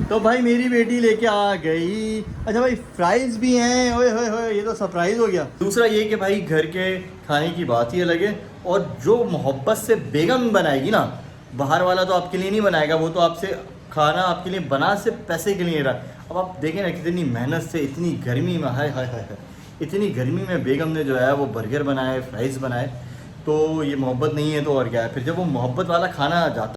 तो भाई मेरी बेटी लेके आ गई। अच्छा भाई फ्राइज भी हैं, ओए होए होए, ये तो सरप्राइज हो गया। दूसरा ये कि भाई घर के खाने की बात ही अलग है, और जो मोहब्बत से बेगम बनाएगी ना, बाहर वाला तो आपके लिए नहीं बनाएगा, वो तो आपसे खाना आपके लिए बना से पैसे के लिए रहा। अब आप देखें ना कितनी मेहनत से, इतनी गर्मी में, हाय हाय हाय, इतनी गर्मी में बेगम ने जो है वो बर्गर बनाए, फ्राइज़ बनाए। तो ये मोहब्बत नहीं है तो और क्या है। फिर जब वो मोहब्बत वाला खाना जाता,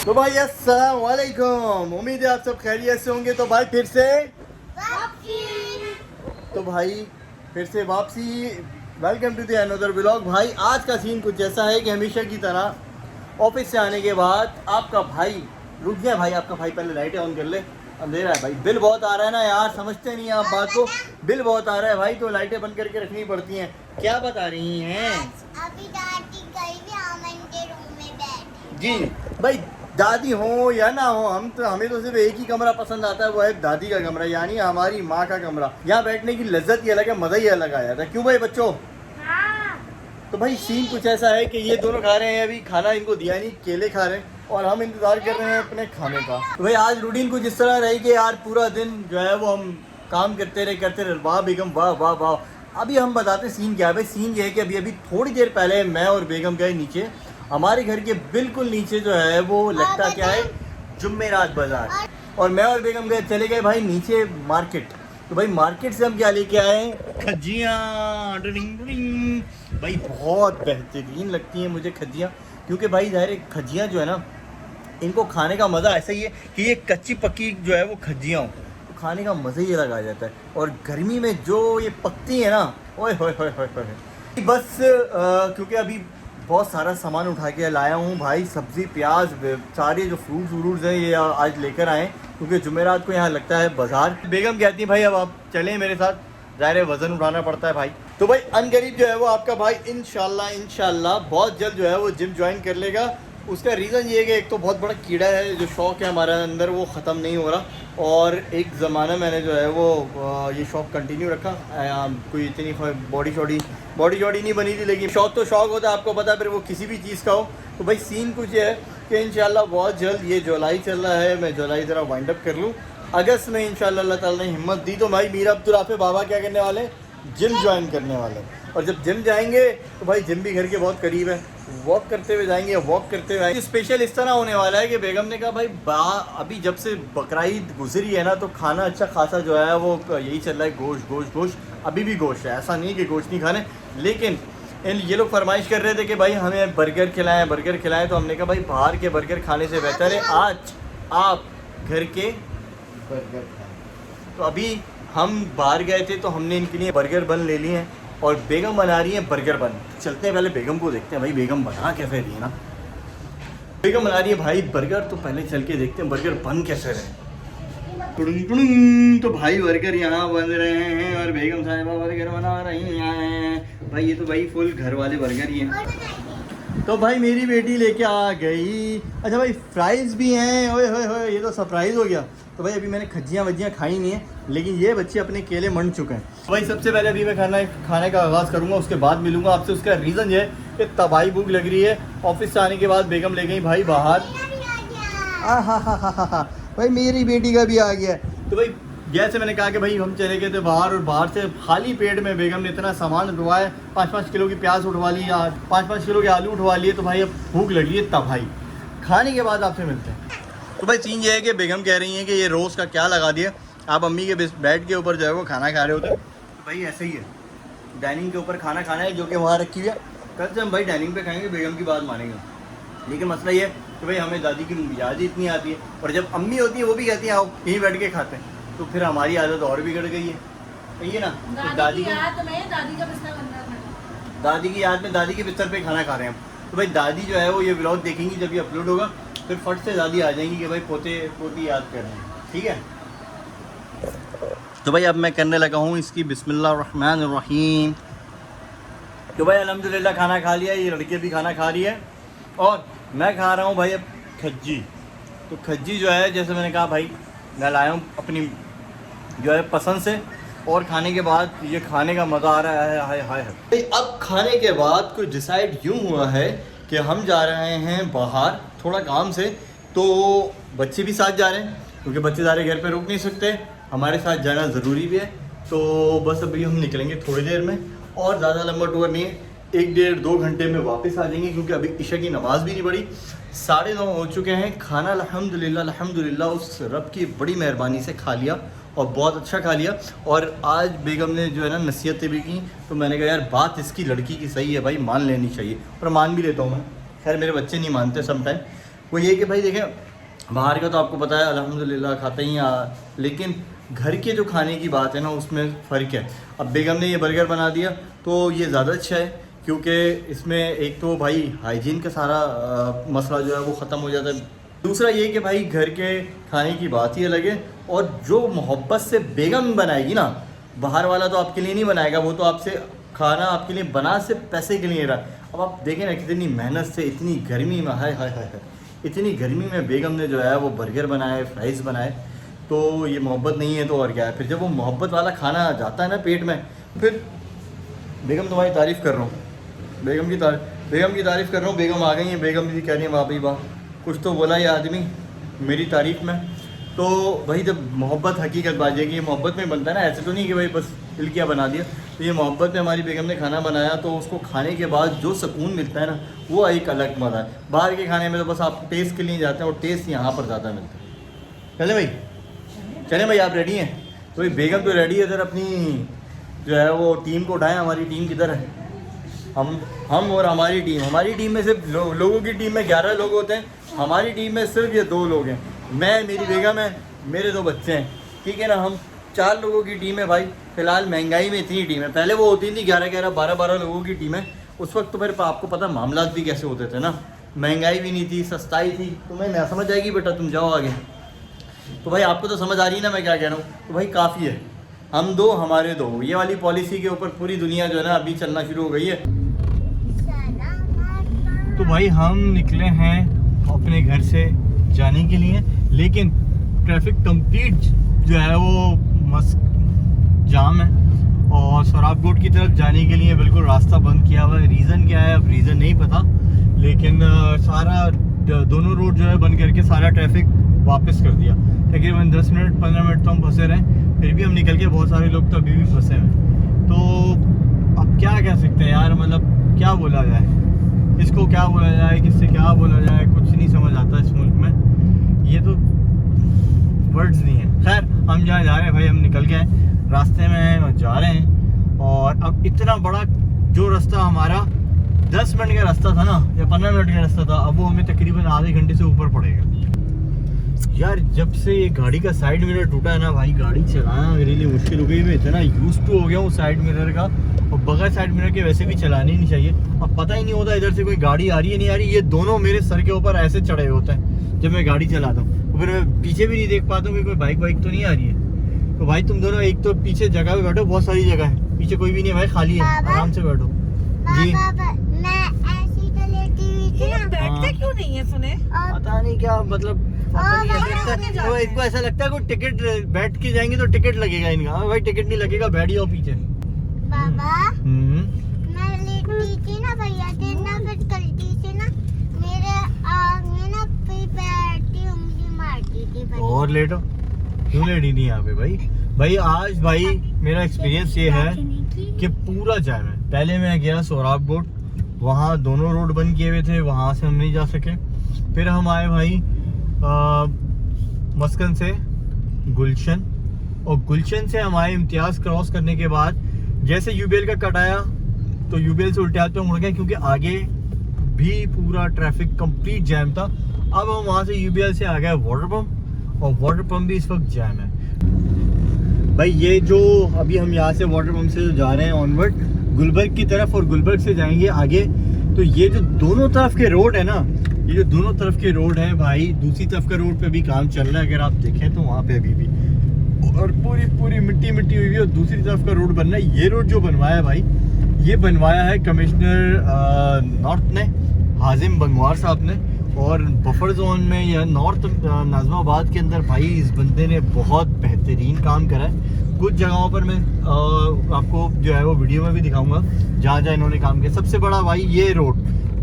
तो भाई अस्सलाम वालेकुम, उम्मीद है आप सब खैरियत से होंगे। तो भाई फिर से तो भाई फिर से वापसी, welcome to the another vlog. भाई आज का सीन कुछ ऐसा है कि हमेशा की तरह ऑफिस से आने के बाद आपका भाई रुक गया। भाई आपका भाई पहले लाइटें ऑन कर ले, अंधेरा है भाई। बिल बहुत आ रहा है ना यार, समझते नहीं आप बात को। बिल बहुत आ रहा है भाई, तो लाइटें बंद करके रखनी पड़ती हैं। क्या बता रही हैं? अभी दादी गई भी अमन के रूम में बैठी। जी भाई, दादी हो या ना हो, हमें तो सिर्फ एक ही कमरा पसंद आता है, वो है दादी का कमरा, यानी हमारी माँ का कमरा। यहाँ बैठने की लज्जत ही अलग है, मज़ा ही अलग आ जाता है। क्यों भाई बच्चों? तो भाई सीन कुछ ऐसा है कि ये दोनों खा रहे हैं, अभी खाना इनको दिया नहीं, केले खा रहे हैं, और हम इंतज़ार कर रहे हैं अपने खाने का। तो भाई आज रूटीन कुछ इस तरह रही कि यार पूरा दिन जो है वो हम काम करते रहे। वाह बेगम वाह वाह वाह। अभी हम बताते सीन क्या है। भाई सीन ये है कि अभी थोड़ी देर पहले मैं और बेगम गए नीचे, हमारे घर के बिल्कुल नीचे जो है वो लगता क्या है, जुम्मेरात बाजार। और मैं और बेगम गए, चले गए भाई नीचे मार्केट। तो भाई मार्केट से हम क्या लेके आए, खज्जियाँ। भाई बहुत बेहतरीन लगती हैं मुझे खज्जियाँ, क्योंकि भाई ज़ाहिर खज्जियाँ जो है ना, इनको खाने का मज़ा ऐसा ही है कि ये कच्ची पक्की जो है वो खज्जियाँ हो, तो खाने का मज़ा ही अलग आ जाता है। और गर्मी में जो ये पकती है ना, ओए होए होए होए होए। बस क्योंकि अभी बहुत सारा सामान उठा के लाया हूँ भाई, सब्ज़ी प्याज सारे जो फ्रूट्स हैं ये आज लेकर आए, क्योंकि जुमेरात को यहाँ लगता है बाज़ार। बेगम कहती है भाई अब आप चलें मेरे साथ, ज़ाहिर वज़न उठाना पड़ता है भाई। तो भाई अनकरीब जो है वो आपका भाई इंशाल्लाह बहुत जल्द जो है वो जिम ज्वाइन कर लेगा। उसका रीज़न ये है कि एक तो बहुत बड़ा कीड़ा है, जो शौक़ है हमारे अंदर वो ख़त्म नहीं हो रहा, और एक ज़माना मैंने जो है वो ये शौक़ कंटिन्यू रखा। कोई इतनी बॉडी शॉडी नहीं बनी थी, लेकिन शौक़ तो शौक़ होता है, आपको पता है, फिर वो किसी भी चीज़ का हो। तो भाई सीन कुछ है कि इंशाल्लाह बहुत जल्द, ये जुलाई चल रहा है, मैं जुलाई ज़रा वाइंड अप कर लूँ, अगस्त में इंशाल्लाह अल्लाह ताला ने हिम्मत दी तो भाई मीर अब्दुल राफ़े बाबा क्या करने वाले, जिम ज्वाइन करने वाले। और जब जिम जाएंगे तो भाई जिम भी घर के बहुत करीब है, वॉक करते हुए जाएंगे, वॉक करते हुए आएंगे। स्पेशल इस तरह होने वाला है कि बेगम ने कहा भाई अभी जब से बकरीद गुजरी है ना, तो खाना अच्छा खासा जो है वो यही चल रहा है, गोश्त। अभी भी गोश्त है, ऐसा नहीं कि गोश्त नहीं खाने, लेकिन ये लोग फरमाइश कर रहे थे कि भाई हमें बर्गर खिलाएं। तो हमने कहा भाई बाहर के बर्गर खाने से बेहतर है आज आप घर के बर्गर खाएं। तो अभी हम बाहर गए थे तो हमने इनके लिए बर्गर बन ले लिए हैं, और बेगम बना रही है बर्गर बन। चलते हैं पहले बेगम को देखते हैं भाई बेगम बना कैसे रही है ना। बेगम बना रही है भाई बर्गर, तो पहले चल के देखते हैं बर्गर बन कैसे रहे। तो भाई बर्गर यहाँ बन रहे हैं और बेगम साहिबा बर्गर बना रही हैं भाई। ये तो भाई फुल घर वाले बर्गर ही हैं। तो भाई मेरी बेटी लेके आ गई। अच्छा भाई फ्राइज़ भी हैं, ओए होए होए, ये तो सरप्राइज़ हो गया। तो भाई अभी मैंने खज्जियाँ वज्जियाँ खाई नहीं है, लेकिन ये बच्चे अपने केले मंड चुके हैं। तो भाई सबसे पहले अभी मैं खाने का आगाज़ करूँगा, उसके बाद मिलूँगा आपसे। उसका रीज़न ये है कि तबाही भूख लग रही है। ऑफिस से आने के बाद बेगम ले गई भाई बाहर। हाँ भाई मेरी बेटी का भी आ गया। तो भाई जैसे मैंने कहा कि भाई हम चले गए थे बाहर, और बाहर से खाली पेट में बेगम ने इतना सामान उठवाया, 5-5 किलो की प्याज उठवा ली, 5-5 किलो के आलू उठवा लिए। तो भाई अब भूख लगी है, तब भाई खाने के बाद आपसे मिलते हैं। तो भाई सीन ये है कि बेगम कह रही हैं कि ये रोज़ का क्या लगा दिया, आप अम्मी के बेड के ऊपर जो है वो खाना खा रहे होते। तो भाई ऐसे ही है, डाइनिंग के ऊपर खाना खाना है, जो कि वहाँ रखी हुई है। कल से हम भाई डाइनिंग पे खाएंगे, बेगम की बात मानेंगे। लेकिन मसला ये है कि भाई हमें दादी की याद ही इतनी आती है, और जब अम्मी होती है वो भी कहती हैं आओ यहीं बैठ के खाते हैं, तो फिर हमारी आदत और बिगड़ गई है, सही है ना। तो दादी की याद में दादी के बिस्तर पे खाना खा रहे हैं हम। तो भाई दादी जो है वो ये व्लॉग देखेंगी, जब ये अपलोड होगा फिर फट से दादी आ जाएंगी कि भाई पोते पोती याद कर रहे हैं, ठीक है। तो भाई अब मैं करने लगा हूँ इसकी बिस्मिल्लाहिर्रहमानिर्रहीम। तो भाई अल्हम्दुलिल्लाह खाना खा लिया, ये लड़के भी खाना खा रही है, और मैं खा रहा हूँ भाई अब खज्जी। तो खज्जी जो है, जैसे मैंने कहा भाई मैं लाया हूँ अपनी जो है पसंद से, और खाने के बाद ये खाने का मज़ा आ रहा है, हाय हाय हाय। अब खाने के बाद कुछ डिसाइड यूँ हुआ है कि हम जा रहे हैं बाहर थोड़ा काम से, तो बच्चे भी साथ जा रहे हैं क्योंकि बच्चे सारे घर पे रुक नहीं सकते, हमारे साथ जाना ज़रूरी भी है। तो बस अभी हम निकलेंगे थोड़ी देर में, और ज़्यादा लंबा टूर नहीं है, 1-1.5-2 घंटे में वापस आ जाएंगे क्योंकि अभी इशा की नमाज़ भी नहीं पड़ी, 9:30 हो चुके हैं। खाना अल्हम्दुलिल्लाह उस रब की बड़ी मेहरबानी से खा लिया और बहुत अच्छा खा लिया। और आज बेगम ने जो है ना नसीहतें भी की, तो मैंने कहा यार बात इसकी लड़की की सही है भाई, मान लेनी चाहिए, और मान भी लेता हूँ मैं। खैर मेरे बच्चे नहीं मानते समटाइम। वो ये कि भाई देखें बाहर का तो आपको पता है अल्हम्दुलिल्लाह खाते ही लेकिन घर के जो खाने की बात है ना उसमें फ़र्क है। अब बेगम ने ये बर्गर बना दिया तो ये ज़्यादा अच्छा है क्योंकि इसमें एक तो भाई हाइजीन का सारा मसला जो है वो ख़त्म हो जाता है, दूसरा ये कि भाई घर के खाने की बात ही अलग है। और जो मोहब्बत से बेगम बनाएगी ना, बाहर वाला तो आपके लिए नहीं बनाएगा, वो तो आपसे खाना आपके लिए बना से पैसे के लिए रहा। अब आप देखें ना कितनी मेहनत से इतनी गर्मी में, हाय हाय हाय, इतनी गर्मी में बेगम ने जो है वो बर्गर बनाए, फ्राइज़ बनाए, तो ये मोहब्बत नहीं है तो और क्या है। फिर जब वो मोहब्बत वाला खाना जाता है ना पेट में, फिर बेगम तुम्हारी तारीफ़ कर रहा हूँ, बेगम की तारीफ़ कर रहा हूँ। बेगम आ गई हैं, बेगम जी कह रही हैं वाह भाई वाह, कुछ तो बोला ये आदमी मेरी तारीफ़ में। तो भाई जब मोहब्बत हकीकत बाजेगी, ये मोहब्बत में बनता है ना, ऐसे तो नहीं कि भाई बस तिलकिया बना दिया। तो ये मोहब्बत में हमारी बेगम ने खाना बनाया, तो उसको खाने के बाद जो सुकून मिलता है ना वो एक अलग मज़ा है। बाहर के खाने में तो बस आप टेस्ट के लिए जाते हैं और टेस्ट यहाँ पर ज़्यादा मिलता है। चलें भाई आप रेडी हैं? तो भाई बेगम तो रेडी है, इधर अपनी जो है वो टीम को उठाएं। हमारी टीम किधर है? हम और हमारी टीम में सिर्फ लोगों की टीम में 11 लोग होते हैं, हमारी टीम में सिर्फ ये 2 लोग हैं, मैं, मेरी बेगम है, मेरे 2 बच्चे हैं, ठीक है ना। हम 4 लोगों की टीम है भाई। फ़िलहाल महंगाई में इतनी टीम है, पहले वो होती थी 11-11, 12-12 लोगों की टीम है। उस वक्त तो फिर आपको पता मामला भी कैसे होते थे ना, महंगाई भी नहीं थी, सस्ताई थी। तुम्हें ना समझ आएगी बेटा, तुम जाओ आगे। तो भाई आपको तो समझ आ रही है ना मैं क्या कह रहा हूँ। तो भाई काफ़ी है, हम 2 हमारे 2, ये वाली पॉलिसी के ऊपर पूरी दुनिया जो है ना अभी चलना शुरू हो गई है। तो भाई हम निकले हैं अपने घर से जाने के लिए, लेकिन ट्रैफिक कंप्लीट जो है वो जाम है और सोराबकोट की तरफ जाने के लिए बिल्कुल रास्ता बंद किया हुआ है। रीज़न क्या है अब रीज़न नहीं पता, लेकिन सारा दोनों रोड जो है बंद करके सारा ट्रैफिक वापस कर दिया। तकरीबन 10 मिनट 15 मिनट तो हम फंसे रहे, फिर भी हम निकल के, बहुत सारे लोग तो अभी भी फंसे हैं। तो अब क्या कह सकते हैं यार, मतलब क्या बोला जाए, इसको क्या बोला जाए, किससे क्या बोला जाए, कुछ नहीं समझ आता इस मुल्क में, ये तो वर्ड्स नहीं है। खैर हम जहाँ जा रहे हैं भाई, हम निकल गए, रास्ते में जा रहे हैं। और अब इतना बड़ा जो रास्ता हमारा 10 मिनट का रास्ता था ना या 15 मिनट का रास्ता था, अब वो हमें तकरीबन आधे घंटे से ऊपर पड़ेगा। यार जब से ये गाड़ी का साइड मिरर टूटा है ना भाई, गाड़ी चलाना मेरे लिए मुश्किल हो गई। मैं इतना यूज्ड टू हो गया हूँ साइड मिरर का, और बगैर साइड मिरर के वैसे भी चलाने ही नहीं चाहिए। अब पता ही नहीं होता इधर से कोई गाड़ी आ रही है नहीं आ रही, ये दोनों मेरे सर के ऊपर ऐसे चढ़े होते हैं जब मैं गाड़ी चलाता हूँ। तो फिर मैं पीछे भी नहीं देख पाता हूँ कि कोई बाइक तो नहीं आ रही है। तो भाई तुम दोनों एक तो पीछे जगह पे बैठो, बहुत सारी जगह है, पीछे कोई भी नहीं है भाई, खाली है, आराम से बैठो। जी बैठते क्यों नहीं है सुने? पता नहीं क्या मतलब, इनको ऐसा लगता है कोई टिकट बैठ के जाएंगे तो टिकट लगेगा इनका। भाई टिकट नहीं लगेगा, बैठ जाओ पीछे। बाबा मैं लेटी थी ना भैया से ना, फिर गलती से ना मेरे आँख में ना बैठी उंगली मारती थी। और लेटो, क्यों लेटी नहीं यहाँ पे भाई आज भाई मेरा एक्सपीरियंस ये है कि पूरा जाम है। पहले मैं गया सोराबकोट, वहाँ दोनों रोड बंद किए हुए थे, वहाँ से हम नहीं जा सके। फिर हम आए भाई मस्कन से गुलशन, और गुलशन से हम आए इम्तियाज़ क्रॉस करने के बाद जैसे यूबीएल का कट आया तो यूबीएल से उल्टे हाथ पे मुड़ गए क्योंकि आगे भी पूरा ट्रैफिक कंप्लीट जैम था। अब हम वहाँ से यूबीएल से आ गए वाटर पम्प, और वाटर पम्प भी इस वक्त जैम है भाई। ये जो अभी हम यहाँ से वाटर पम्प से जा रहे हैं ऑनवर्ड गुलबर्ग की तरफ, और गुलबर्ग से जाएंगे आगे, तो ये जो दोनों तरफ के रोड है ना, ये जो दोनों तरफ के रोड है भाई, दूसरी तरफ का रोड पे भी काम चल रहा है अगर आप देखें तो वहाँ पे अभी भी, और पूरी मिट्टी हुई है, और दूसरी तरफ का रोड बन रहा है। ये रोड जो बनवाया है भाई, ये बनवाया है कमिश्नर नॉर्थ ने, हाजिम बंगवार साहब ने, और बफर जोन में या नॉर्थ नाजमाबाद के अंदर भाई इस बंदे ने बहुत बेहतरीन काम करा है। कुछ जगहों पर मैं आपको जो है वो वीडियो में भी दिखाऊंगा जहाँ जहाँ इन्होंने काम किया। सबसे बड़ा भाई ये रोड,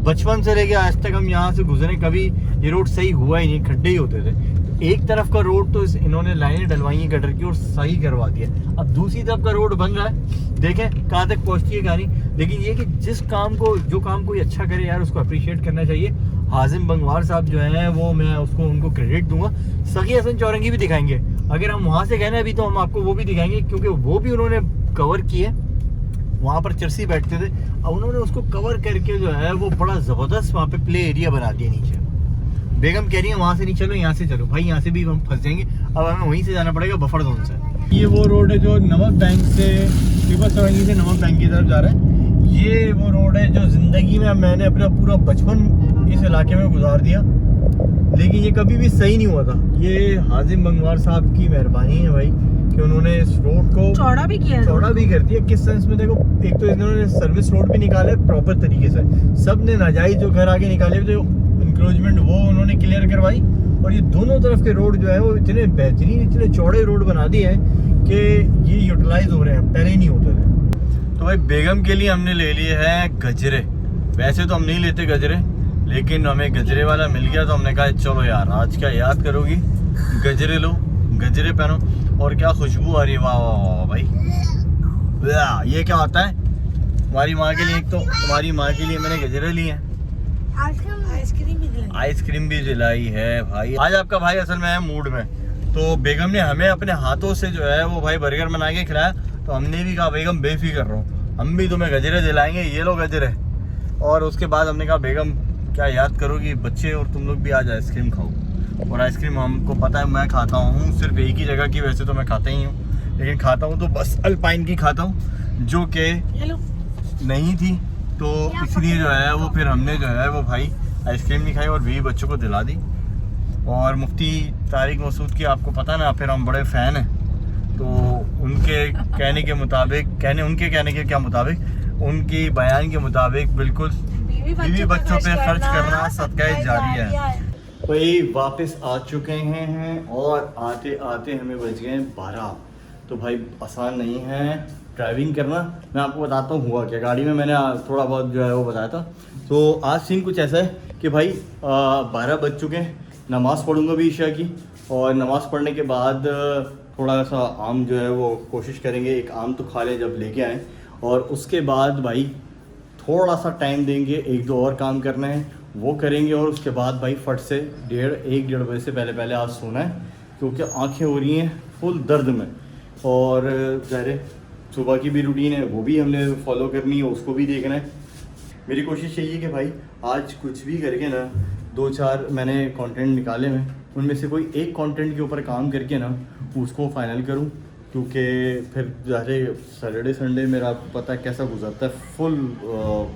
बचपन से लेके आज तक हम यहाँ से गुजरे, कभी ये रोड सही हुआ ही नहीं, खड्डे ही होते थे। एक तरफ का रोड तो इन्होंने लाइनें डलवाई हैं गटर की और सही करवा दिया। अब दूसरी तरफ का रोड बन रहा है, देखें कहाँ तक पहुँचती है कहानी। लेकिन ये कि जो काम कोई अच्छा करे यार, उसको अप्रिशिएट करना चाहिए। हाजिम बंगवार साहब जो हैं वो मैं उनको क्रेडिट दूंगा। सगी हसन चौरंगी भी दिखाएंगे, अगर हम वहाँ से कहना अभी तो हम आपको वो भी दिखाएंगे, क्योंकि वो भी उन्होंने कवर किए। वहाँ पर चरसी बैठते थे, अब उन्होंने उसको कवर करके जो है वो बड़ा ज़बरदस्त वहाँ पे प्ले एरिया बना दिया नीचे। बेगम कह रही है वहाँ से नहीं चलो, यहाँ से चलो। भाई यहाँ से भी हम फंस जाएंगे, अब हमें वहीं से जाना पड़ेगा, बफर जोन से। ये वो रोड है जो नमक बैंक से पीपल चौरंगी से नमक बैंक की तरफ जा रहा है। ये वो रोड है जो ज़िंदगी में मैंने अपना पूरा बचपन इस इलाके में गुजार दिया, लेकिन ये कभी भी सही नहीं हुआ था। ये हाजिम बंगवार साहब की मेहरबानी है भाई कि उन्होंने इस रोड को चौड़ा भी किया दिया। किस सेंस में देखो, एक तो इन्होंने सर्विस रोड भी निकाला है प्रॉपर तरीके से, सब ने नाजायज जो घर आगे निकाले जो इंक्रोचमेंट वो उन्होंने क्लियर करवाई, और ये दोनों तरफ के रोड जो है वो इतने बेहतरीन, इतने चौड़े रोड बना दिए हैं कि ये यूटिलाइज हो रहे हैं, पहले ही नहीं होते थे। तो भाई बेगम के लिए हमने ले लिए हैं गजरे। वैसे तो हम नहीं लेते गजरे, लेकिन हमें गजरे वाला मिल गया तो हमने कहा चलो यार आज क्या याद करोगी, गजरे लो, गजरे पहनो। और क्या खुशबू आ रही है, वाह वाह वाह भाई। ये क्या होता है हमारी माँ के लिए, एक तो तुम्हारी माँ के लिए मैंने गजरे लिए हैं, आइसक्रीम भी दिलाई है भाई। आज आपका भाई असल में है मूड में, तो बेगम ने हमें अपने हाथों से जो है वो भाई बर्गर बना के खिलाया, तो हमने भी कहा बेगम बेफिक्र रहो, हम भी तुम्हें गजरे दिलाएंगे, ये लो गजरे। और उसके बाद हमने कहा बेगम क्या याद करोगी, बच्चे और तुम लोग भी आज आइसक्रीम खाओ। और आइसक्रीम हमको पता है मैं खाता हूँ सिर्फ एक ही जगह की, वैसे तो मैं खाता ही हूँ, लेकिन खाता हूँ तो बस अल्पाइन की खाता हूँ जो कि नहीं थी, तो इसलिए जो है वो फिर हमने जो है वो भाई आइसक्रीम नहीं खाई और भी बच्चों को दिला दी। और मुफ्ती तारिक मसूद की आपको पता ना, फिर हम बड़े फ़ैन हैं, तो उनके कहने के मुताबिक, उनके कहने के क्या मुताबिक, उनकी बयान के मुताबिक बिल्कुल बीवी बच्चों पे खर्च करना सदका जारी है। भाई वापस आ चुके हैं और आते आते हमें बज गए 12। तो भाई आसान नहीं है ड्राइविंग करना। मैं आपको बताता हूँ हुआ क्या, गाड़ी में मैंने थोड़ा बहुत जो है वो बताया था। तो आज सीन कुछ ऐसा है कि भाई 12 बज चुके हैं, नमाज़ पढ़ूँगा भी ईशा की, और नमाज़ पढ़ने के बाद थोड़ा सा आम जो है वो कोशिश करेंगे, एक आम तो खा लें जब लेके आएँ, और उसके बाद भाई थोड़ा सा टाइम देंगे, एक दो और काम करना है वो करेंगे, और उसके बाद भाई फट से 1-1:30 बजे से पहले आज सोना है, क्योंकि आंखें हो रही हैं फुल दर्द में। और ज़ाहिर सुबह की भी रूटीन है वो भी हमने फॉलो करनी है, उसको भी देखना है। मेरी कोशिश यही है कि भाई आज कुछ भी करके ना 2-4 मैंने कंटेंट निकाले हैं, उनमें से कोई एक कंटेंट के ऊपर काम करके ना उसको फाइनल करूं, क्योंकि फिर ज़ाहिर सैटरडे संडे मेरा आपको पता है कैसा गुजरता है, फुल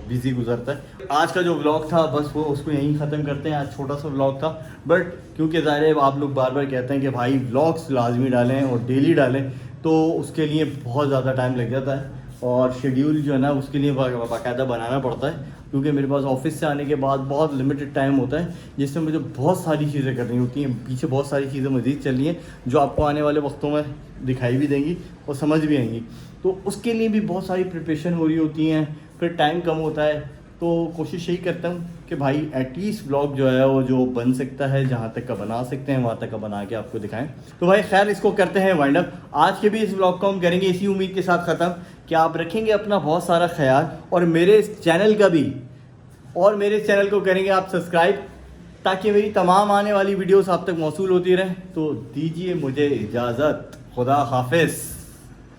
बिज़ी गुजरता है। आज का जो व्लॉग था बस वो उसको यहीं ख़त्म करते हैं। आज छोटा सा व्लॉग था, बट क्योंकि ज़ाहिर है आप लोग बार बार कहते हैं कि भाई व्लॉग्स लाजमी डालें और डेली डालें, तो उसके लिए बहुत ज़्यादा टाइम लग जाता है, और शेड्यूल जो है ना उसके लिए बाकायदा बनाना पड़ता है, क्योंकि मेरे पास ऑफिस से आने के बाद बहुत लिमिटेड टाइम होता है, जिसमें मुझे बहुत सारी चीज़ें करनी होती हैं। पीछे बहुत सारी चीज़ें मज़ीद चल रही हैं जो आपको आने वाले वक्तों में दिखाई भी देंगी और समझ भी आएंगी, तो उसके लिए भी बहुत सारी प्रिपरेशन हो रही होती हैं, फिर टाइम कम होता है। तो कोशिश यही करता हूँ कि भाई एटलीस्ट व्लॉग जो है वो जो बन सकता है, जहाँ तक का बना सकते हैं वहाँ तक का बना के आपको दिखाएं। तो भाई खैर इसको करते हैं वाइंड अप। आज के भी इस व्लॉग को हम करेंगे इसी उम्मीद के साथ ख़त्म कि आप रखेंगे अपना बहुत सारा ख्याल, और मेरे चैनल का भी, और मेरे चैनल को करेंगे आप सब्सक्राइब, ताकि मेरी तमाम आने वाली वीडियोस आप तक मौसूल होती रहें। तो दीजिए मुझे इजाज़त, खुदा हाफिज़।